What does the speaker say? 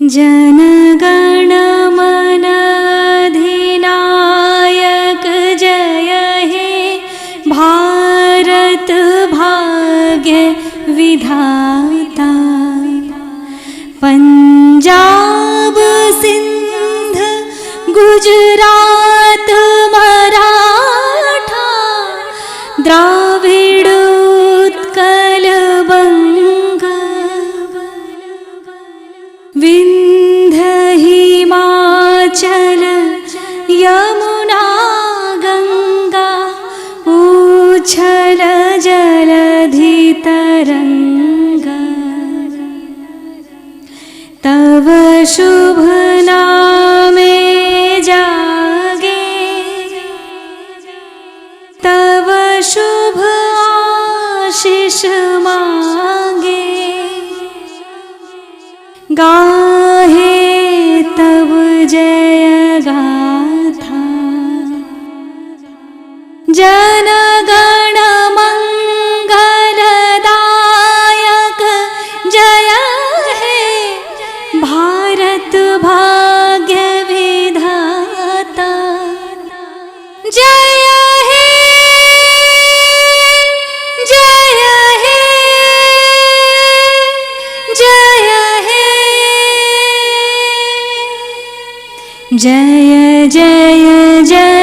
जनगण मन अधिनायक जय हे भारत भाग्य विधाता। पंजाब सिंध गुजरात मराठा द्राविड उत्कल बंग विंध्य हिमाचल यमुना गंगा उच्छल जलधि तरंगा। तव शुभ नामे जागे तव शुभ आशीष मांगे। गाहे तब जय गाथा जनगण मंगलदायक जय हे भारत भाग्य विधाता। जय हे जय हे जय हे जय जय जय